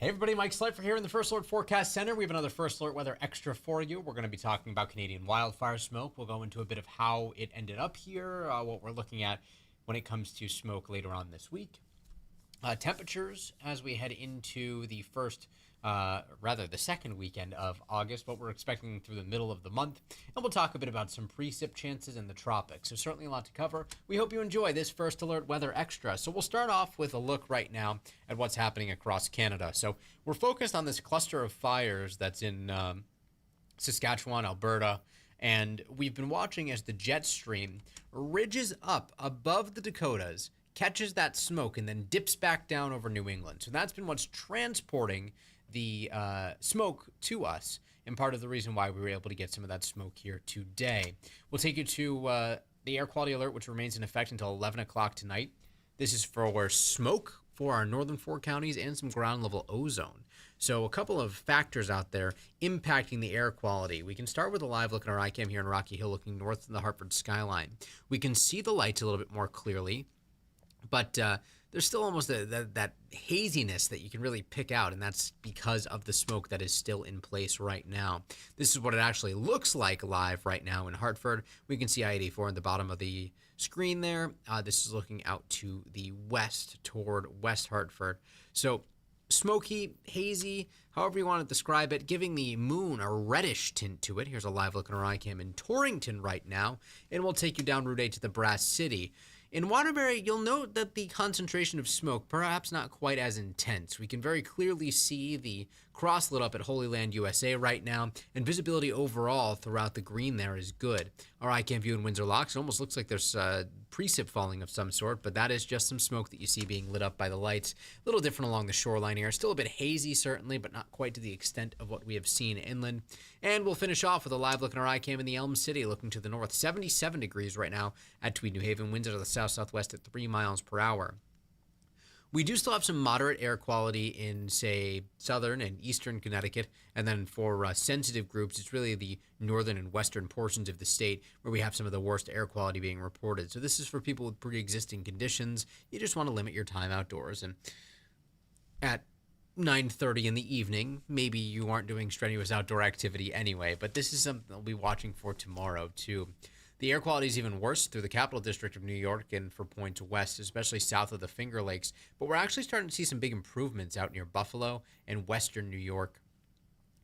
Hey everybody, Mike Slifer here in the First Alert Forecast Center. We have another First Alert weather extra for you. We're going to be talking about Canadian wildfire smoke. We'll go into a bit of how it ended up here, what we're looking at when it comes to smoke later on this week. Temperatures as we head into the second weekend of August, what we're expecting through the middle of the month. And we'll talk a bit about some precip chances in the tropics. So certainly a lot to cover. We hope you enjoy this First Alert Weather Extra. So we'll start off with a look right now at what's happening across Canada. So we're focused on this cluster of fires that's in Saskatchewan, Alberta, and we've been watching as the jet stream ridges up above the Dakotas, catches that smoke, and then dips back down over New England. So that's been what's transporting the smoke to us, and part of the reason why we were able to get some of that smoke here today. We'll take you to the air quality alert, which remains in effect until 11 o'clock tonight. This is for smoke for our northern four counties and some ground level ozone. So a couple of factors out there impacting the air quality. We can start with a live look at our ICAM here in Rocky Hill looking north of the Hartford skyline. We can see the lights a little bit more clearly, but there's still almost that haziness that you can really pick out, and that's because of the smoke that is still in place right now. This is what it actually looks like live right now in Hartford. We can see I-84 at the bottom of the screen there. This is looking out to the west toward West Hartford. So smoky, hazy, however you want to describe it, giving the moon a reddish tint to it. Here's a live look at our ICAM in Torrington right now, and we'll take you down Route 8 to the Brass City. In Waterbury, you'll note that the concentration of smoke perhaps not quite as intense. We can very clearly see the cross lit up at Holy Land, USA right now, and visibility overall throughout the green there is good. Our ICAM view in Windsor Locks, it almost looks like there's precip falling of some sort, but that is just some smoke that you see being lit up by the lights. A little different along the shoreline here. Still a bit hazy, certainly, but not quite to the extent of what we have seen inland. And we'll finish off with a live look at our ICAM in the Elm City, looking to the north. 77 degrees right now at Tweed, New Haven. Winds out of the south-southwest at 3 miles per hour. We do still have some moderate air quality in, say, southern and eastern Connecticut. And then for sensitive groups, it's really the northern and western portions of the state where we have some of the worst air quality being reported. So this is for people with pre-existing conditions. You just want to limit your time outdoors. And at 9:30 in the evening, maybe you aren't doing strenuous outdoor activity anyway. But this is something I'll be watching for tomorrow, too. The air quality is even worse through the Capital District of New York and for points west, especially south of the Finger Lakes. But we're actually starting to see some big improvements out near Buffalo and western New York.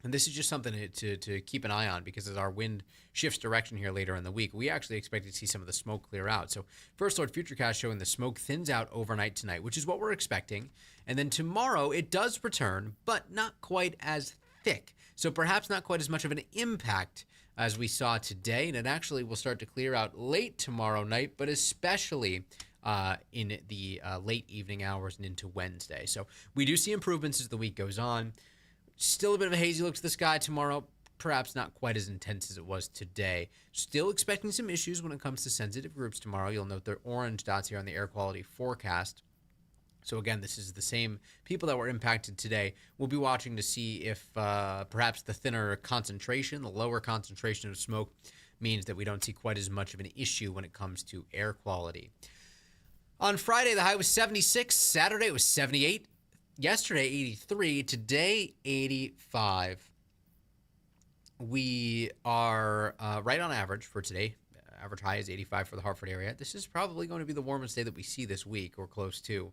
And this is just something to keep an eye on, because as our wind shifts direction here later in the week, we actually expect to see some of the smoke clear out. So First Alert Futurecast showing the smoke thins out overnight tonight, which is what we're expecting. And then tomorrow it does return, but not quite as thick. So perhaps not quite as much of an impact as we saw today, and it actually will start to clear out late tomorrow night, but especially in the late evening hours and into Wednesday. So we do see improvements as the week goes on. Still a bit of a hazy look to the sky tomorrow, perhaps not quite as intense as it was today. Still expecting some issues when it comes to sensitive groups tomorrow. You'll note the orange dots here on the air quality forecast. So again, this is the same people that were impacted today. We'll be watching to see if perhaps the thinner concentration, the lower concentration of smoke means that we don't see quite as much of an issue when it comes to air quality. On Friday, the high was 76. Saturday, it was 78. Yesterday, 83. Today, 85. We are right on average for today. Average high is 85 for the Hartford area. This is probably going to be the warmest day that we see this week, or close to.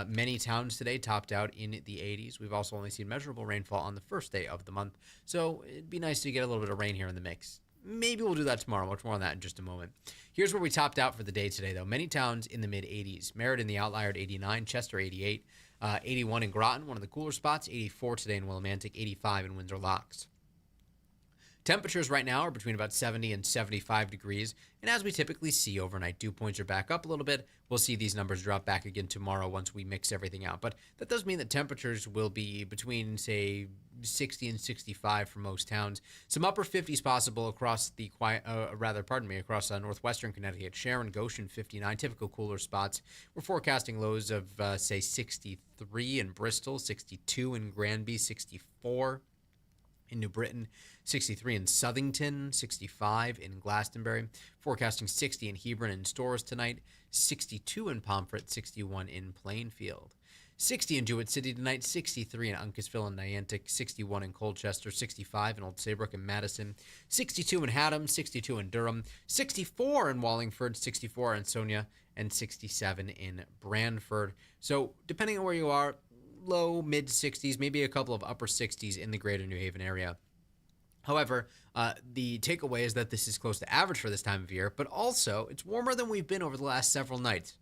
Many towns today topped out in the 80s. We've also only seen measurable rainfall on the first day of the month, so it'd be nice to get a little bit of rain here in the mix. Maybe we'll do that tomorrow. Much more on that in just a moment. Here's where we topped out for the day today, though. Many towns in the mid-80s. Merritt in the outlier at 89, Chester 88, 81 in Groton, one of the cooler spots, 84 today in Willimantic, 85 in Windsor Locks. Temperatures right now are between about 70 and 75 degrees, and as we typically see overnight, dew points are back up a little bit. We'll see these numbers drop back again tomorrow once we mix everything out, but that does mean that temperatures will be between, say, 60 and 65 for most towns. Some upper 50s possible across the across northwestern Connecticut. Sharon, Goshen, 59, typical cooler spots. We're forecasting lows of, say, 63 in Bristol, 62 in Granby, 64 in New Britain, 63 in Southington, 65 in Glastonbury, forecasting 60 in Hebron and Storrs tonight, 62 in Pomfret, 61 in Plainfield. 60 in Jewett City tonight, 63 in Uncasville and Niantic, 61 in Colchester, 65 in Old Saybrook and Madison, 62 in Haddam, 62 in Durham, 64 in Wallingford, 64 in Sonia, and 67 in Brantford. So depending on where you are, low, mid 60s, maybe a couple of upper 60s in the greater New Haven area. However, the takeaway is that this is close to average for this time of year, but also it's warmer than we've been over the last several nights.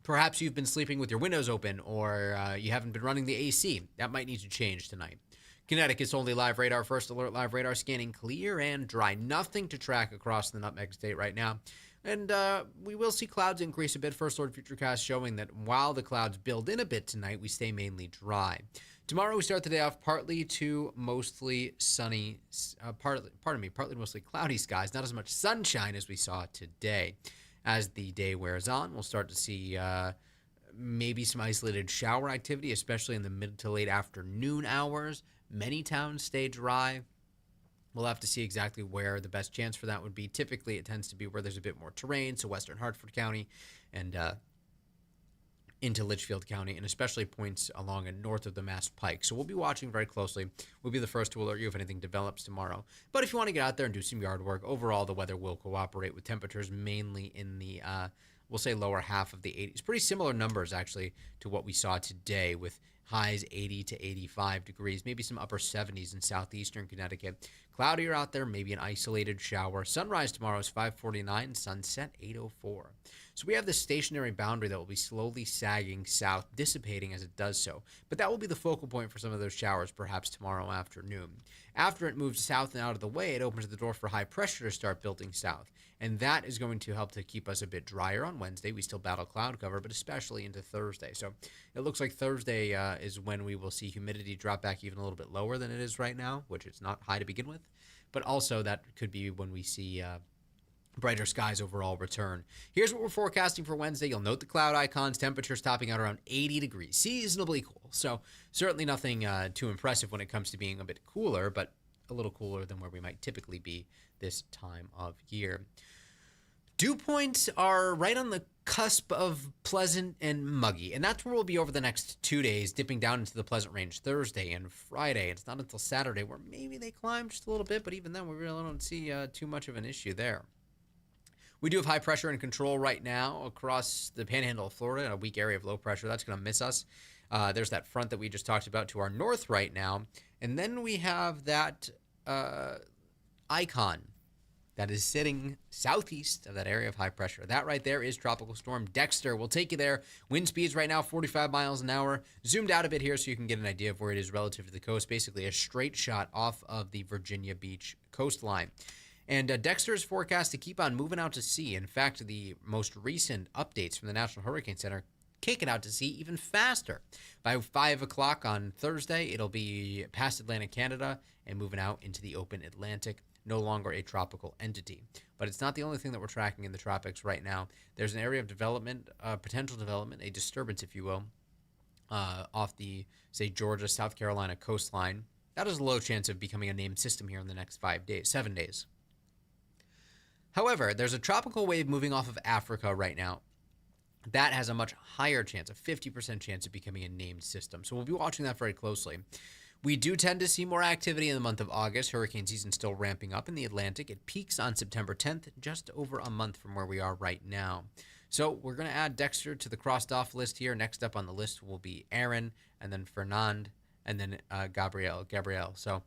Perhaps you've been sleeping with your windows open, or you haven't been running the AC. That might need to change tonight. Connecticut's only live radar, first alert live radar, scanning clear and dry. Nothing to track across the Nutmeg State right now. And we will see clouds increase a bit. First alert futurecast showing that while the clouds build in a bit tonight, we stay mainly dry. Tomorrow we start the day off partly to mostly sunny, partly to mostly cloudy skies. Not as much sunshine as we saw today. As the day wears on, we'll start to see maybe some isolated shower activity, especially in the mid to late afternoon hours. Many towns stay dry. We'll have to see exactly where the best chance for that would be. Typically, it tends to be where there's a bit more terrain, so western Hartford County and into Litchfield County, and especially points along and north of the Mass Pike. So we'll be watching very closely. We'll be the first to alert you if anything develops tomorrow. But if you want to get out there and do some yard work, overall the weather will cooperate with temperatures mainly in the, we'll say, lower half of the 80s. Pretty similar numbers, actually, to what we saw today, with highs 80 to 85 degrees, maybe some upper 70s in southeastern Connecticut. Cloudier out there, maybe an isolated shower. Sunrise tomorrow is 5:49, sunset 8:04. So we have this stationary boundary that will be slowly sagging south, dissipating as it does so. But that will be the focal point for some of those showers, perhaps tomorrow afternoon. After it moves south and out of the way, it opens the door for high pressure to start building south. And that is going to help to keep us a bit drier on Wednesday. We still battle cloud cover, but especially into Thursday. So it looks like Thursday is when we will see humidity drop back even a little bit lower than it is right now, which it's not high to begin with. But also that could be when we see brighter skies overall return. Here's what we're forecasting for Wednesday. You'll note the cloud icons, temperatures topping out around 80 degrees, seasonably cool. So certainly nothing too impressive when it comes to being a bit cooler, but a little cooler than where we might typically be this time of year. Dew points are right on the cusp of pleasant and muggy, and that's where we'll be over the next 2 days, dipping down into the pleasant range Thursday and Friday. It's not until Saturday where maybe they climb just a little bit, but even then we really don't see too much of an issue there. We do have high pressure and control right now across the panhandle of Florida, and a weak area of low pressure. That's going to miss us. There's that front that we just talked about to our north right now. And then we have that icon that is sitting southeast of that area of high pressure. That right there is Tropical Storm Dexter. We'll take you there. Wind speeds right now, 45 miles an hour. Zoomed out a bit here so you can get an idea of where it is relative to the coast. Basically a straight shot off of the Virginia Beach coastline. And Dexter is forecast to keep on moving out to sea. In fact, the most recent updates from the National Hurricane Center kick it out to sea even faster. By 5 o'clock on Thursday, it'll be past Atlantic Canada and moving out into the open Atlantic. No longer a tropical entity. But it's not the only thing that we're tracking in the tropics right now. There's an area of development, potential development, a disturbance, if you will, off the, say, Georgia, South Carolina coastline. That is a low chance of becoming a named system here in the next 7 days. However, there's a tropical wave moving off of Africa right now. That has a much higher chance, a 50% chance of becoming a named system. So we'll be watching that very closely. We do tend to see more activity in the month of August. Hurricane season still ramping up in the Atlantic. It peaks on September 10th, just over a month from where we are right now. So we're going to add Dexter to the crossed off list here. Next up on the list will be Aaron, and then Fernand, and then Gabrielle. So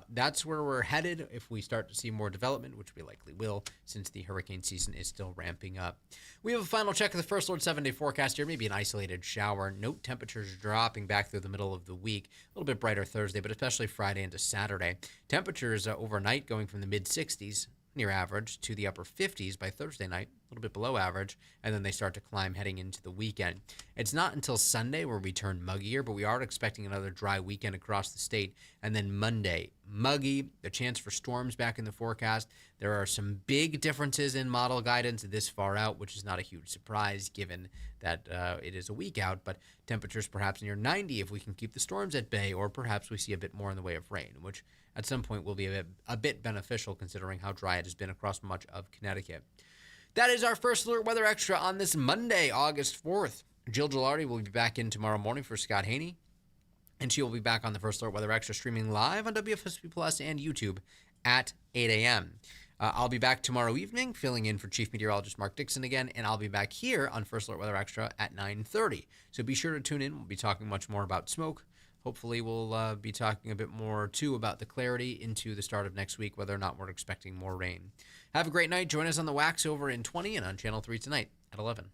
that's where we're headed if we start to see more development, which we likely will, since the hurricane season is still ramping up. We have a final check of the First Alert 7-day forecast here, maybe an isolated shower. Note temperatures dropping back through the middle of the week. A little bit brighter Thursday, but especially Friday into Saturday. Temperatures overnight going from the mid-60s, near average, to the upper 50s by Thursday night, a little bit below average, and then they start to climb heading into the weekend. It's not until Sunday where we turn muggier, but we are expecting another dry weekend across the state, and then Monday, muggy, the chance for storms back in the forecast. There are some big differences in model guidance this far out, which is not a huge surprise given that it is a week out, but temperatures perhaps near 90 if we can keep the storms at bay, or perhaps we see a bit more in the way of rain, which at some point will be a bit beneficial considering how dry it has been across much of Connecticut. That is our First Alert Weather Extra on this Monday, August 4th. Jill Gilardi will be back in tomorrow morning for Scott Haney, and she will be back on the First Alert Weather Extra streaming live on WFSB Plus and YouTube at 8 a.m. I'll be back tomorrow evening, filling in for Chief Meteorologist Mark Dixon again, and I'll be back here on First Alert Weather Extra at 9:30. So be sure to tune in. We'll be talking much more about smoke. Hopefully we'll be talking a bit more, too, about the clarity into the start of next week, whether or not we're expecting more rain. Have a great night. Join us on the Wax over in 20 and on Channel 3 tonight at 11.